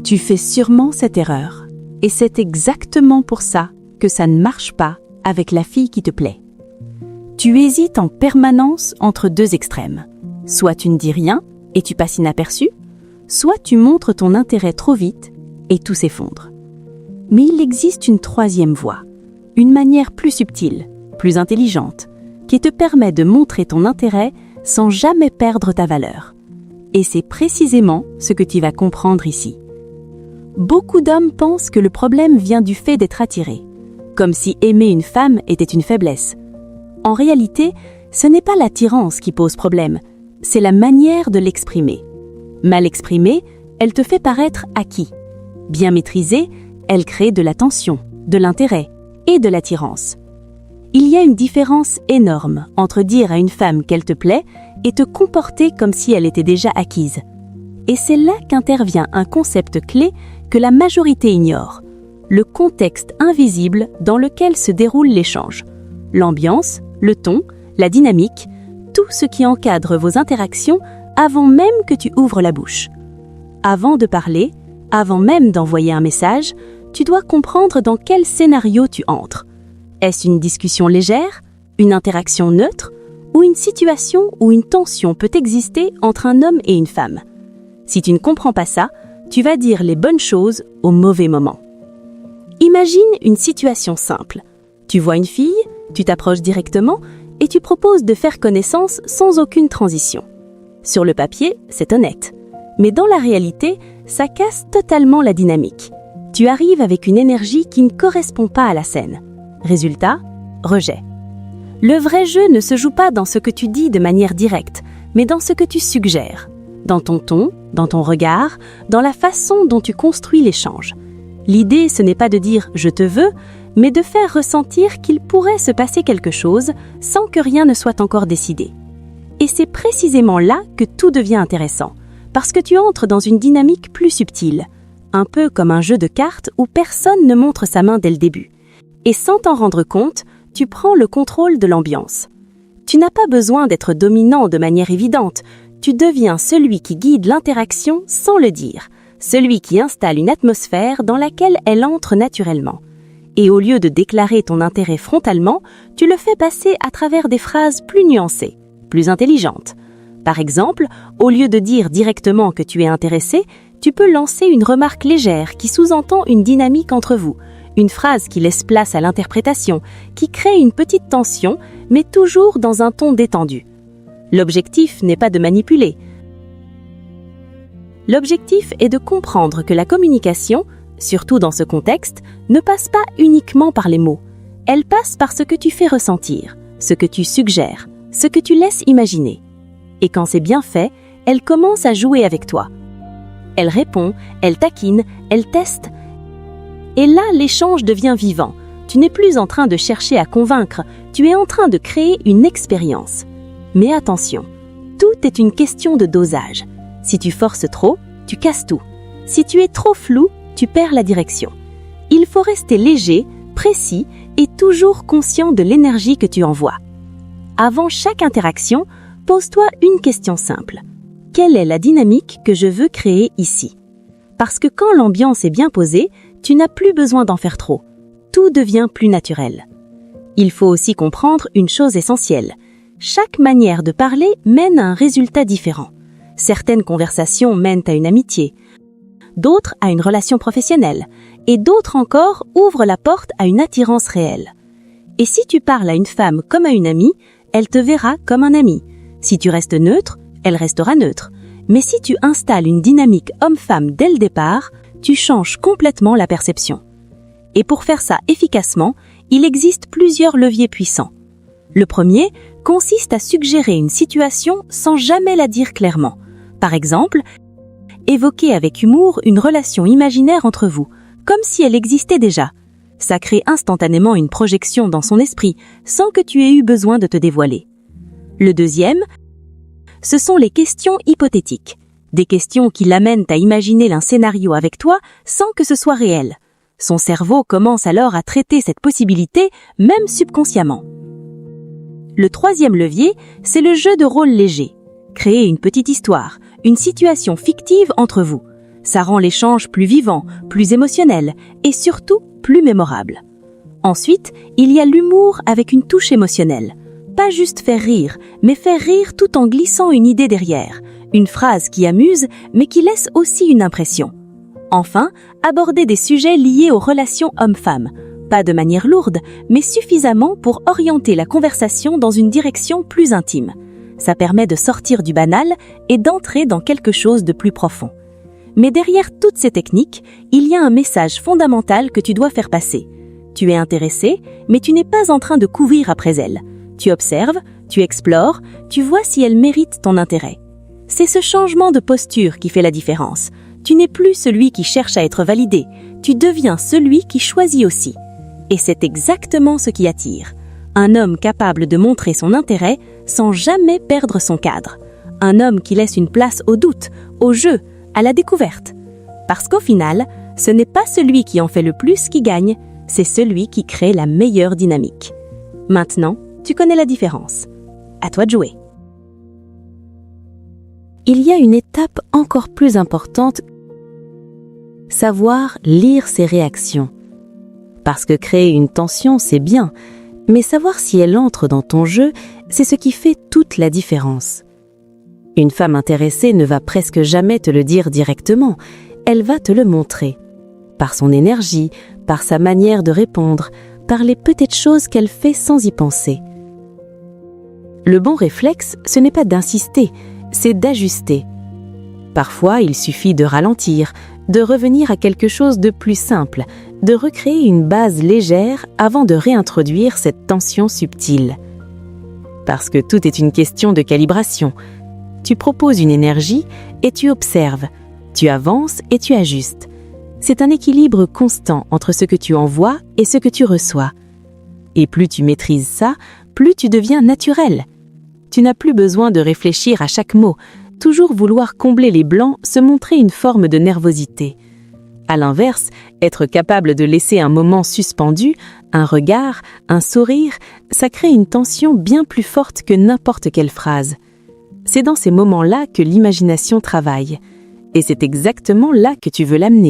Tu fais sûrement cette erreur. Et c'est exactement pour ça que ça ne marche pas avec la fille qui te plaît. Tu hésites en permanence entre deux extrêmes. Soit tu ne dis rien et tu passes inaperçu, soit tu montres ton intérêt trop vite et tout s'effondre. Mais il existe une troisième voie, une manière plus subtile, plus intelligente, qui te permet de montrer ton intérêt sans jamais perdre ta valeur. Et c'est précisément ce que tu vas comprendre ici. Beaucoup d'hommes pensent que le problème vient du fait d'être attiré, comme si aimer une femme était une faiblesse. En réalité, ce n'est pas l'attirance qui pose problème, c'est la manière de l'exprimer. Mal exprimée, elle te fait paraître acquis. Bien maîtrisée, elle crée de la tension, de l'intérêt et de l'attirance. Il y a une différence énorme entre dire à une femme qu'elle te plaît et te comporter comme si elle était déjà acquise. Et c'est là qu'intervient un concept clé que la majorité ignore, le contexte invisible dans lequel se déroule l'échange. L'ambiance, le ton, la dynamique, tout ce qui encadre vos interactions avant même que tu ouvres la bouche. Avant de parler, avant même d'envoyer un message, tu dois comprendre dans quel scénario tu entres. Est-ce une discussion légère, une interaction neutre ou une situation où une tension peut exister entre un homme et une femme? Si tu ne comprends pas ça, tu vas dire les bonnes choses au mauvais moment. Imagine une situation simple. Tu vois une fille, tu t'approches directement et tu proposes de faire connaissance sans aucune transition. Sur le papier, c'est honnête. Mais dans la réalité, ça casse totalement la dynamique. Tu arrives avec une énergie qui ne correspond pas à la scène. Résultat, rejet. Le vrai jeu ne se joue pas dans ce que tu dis de manière directe, mais dans ce que tu suggères. Dans ton ton, dans ton regard, dans la façon dont tu construis l'échange. L'idée, ce n'est pas de dire « je te veux », mais de faire ressentir qu'il pourrait se passer quelque chose sans que rien ne soit encore décidé. Et c'est précisément là que tout devient intéressant, parce que tu entres dans une dynamique plus subtile, un peu comme un jeu de cartes où personne ne montre sa main dès le début. Et sans t'en rendre compte, tu prends le contrôle de l'ambiance. Tu n'as pas besoin d'être dominant de manière évidente, tu deviens celui qui guide l'interaction sans le dire, celui qui installe une atmosphère dans laquelle elle entre naturellement. Et au lieu de déclarer ton intérêt frontalement, tu le fais passer à travers des phrases plus nuancées, plus intelligentes. Par exemple, au lieu de dire directement que tu es intéressé, tu peux lancer une remarque légère qui sous-entend une dynamique entre vous, une phrase qui laisse place à l'interprétation, qui crée une petite tension, mais toujours dans un ton détendu. L'objectif n'est pas de manipuler. L'objectif est de comprendre que la communication, surtout dans ce contexte, ne passe pas uniquement par les mots. Elle passe par ce que tu fais ressentir, ce que tu suggères, ce que tu laisses imaginer. Et quand c'est bien fait, elle commence à jouer avec toi. Elle répond, elle taquine, elle teste. Et là, l'échange devient vivant. Tu n'es plus en train de chercher à convaincre, tu es en train de créer une expérience. Mais attention, tout est une question de dosage. Si tu forces trop, tu casses tout. Si tu es trop flou, tu perds la direction. Il faut rester léger, précis et toujours conscient de l'énergie que tu envoies. Avant chaque interaction, pose-toi une question simple. Quelle est la dynamique que je veux créer ici? Parce que quand l'ambiance est bien posée, tu n'as plus besoin d'en faire trop. Tout devient plus naturel. Il faut aussi comprendre une chose essentielle. Chaque manière de parler mène à un résultat différent. Certaines conversations mènent à une amitié, d'autres à une relation professionnelle, et d'autres encore ouvrent la porte à une attirance réelle. Et si tu parles à une femme comme à une amie, elle te verra comme un ami. Si tu restes neutre, elle restera neutre. Mais si tu installes une dynamique homme-femme dès le départ, tu changes complètement la perception. Et pour faire ça efficacement, il existe plusieurs leviers puissants. Le premier consiste à suggérer une situation sans jamais la dire clairement. Par exemple, évoquer avec humour une relation imaginaire entre vous, comme si elle existait déjà. Ça crée instantanément une projection dans son esprit, sans que tu aies eu besoin de te dévoiler. Le deuxième, ce sont les questions hypothétiques. Des questions qui l'amènent à imaginer un scénario avec toi sans que ce soit réel. Son cerveau commence alors à traiter cette possibilité, même subconsciemment. Le troisième levier, c'est le jeu de rôle léger. Créer une petite histoire, une situation fictive entre vous. Ça rend l'échange plus vivant, plus émotionnel et surtout plus mémorable. Ensuite, il y a l'humour avec une touche émotionnelle. Pas juste faire rire, mais faire rire tout en glissant une idée derrière. Une phrase qui amuse, mais qui laisse aussi une impression. Enfin, aborder des sujets liés aux relations hommes-femmes. Pas de manière lourde, mais suffisamment pour orienter la conversation dans une direction plus intime. Ça permet de sortir du banal et d'entrer dans quelque chose de plus profond. Mais derrière toutes ces techniques, il y a un message fondamental que tu dois faire passer. Tu es intéressé, mais tu n'es pas en train de courir après elle. Tu observes, tu explores, tu vois si elle mérite ton intérêt. C'est ce changement de posture qui fait la différence. Tu n'es plus celui qui cherche à être validé, tu deviens celui qui choisit aussi. Et c'est exactement ce qui attire. Un homme capable de montrer son intérêt sans jamais perdre son cadre. Un homme qui laisse une place au doute, au jeu, à la découverte. Parce qu'au final, ce n'est pas celui qui en fait le plus qui gagne, c'est celui qui crée la meilleure dynamique. Maintenant, tu connais la différence. À toi de jouer. Il y a une étape encore plus importante, savoir lire ses réactions. Parce que créer une tension, c'est bien, mais savoir si elle entre dans ton jeu, c'est ce qui fait toute la différence. Une femme intéressée ne va presque jamais te le dire directement, elle va te le montrer. Par son énergie, par sa manière de répondre, par les petites choses qu'elle fait sans y penser. Le bon réflexe, ce n'est pas d'insister, c'est d'ajuster. Parfois, il suffit de ralentir, de revenir à quelque chose de plus simple, de recréer une base légère avant de réintroduire cette tension subtile. Parce que tout est une question de calibration. Tu proposes une énergie et tu observes, tu avances et tu ajustes. C'est un équilibre constant entre ce que tu envoies et ce que tu reçois. Et plus tu maîtrises ça, plus tu deviens naturel. Tu n'as plus besoin de réfléchir à chaque mot, toujours vouloir combler les blancs, se montrer une forme de nervosité. À l'inverse, être capable de laisser un moment suspendu, un regard, un sourire, ça crée une tension bien plus forte que n'importe quelle phrase. C'est dans ces moments-là que l'imagination travaille. Et c'est exactement là que tu veux l'amener.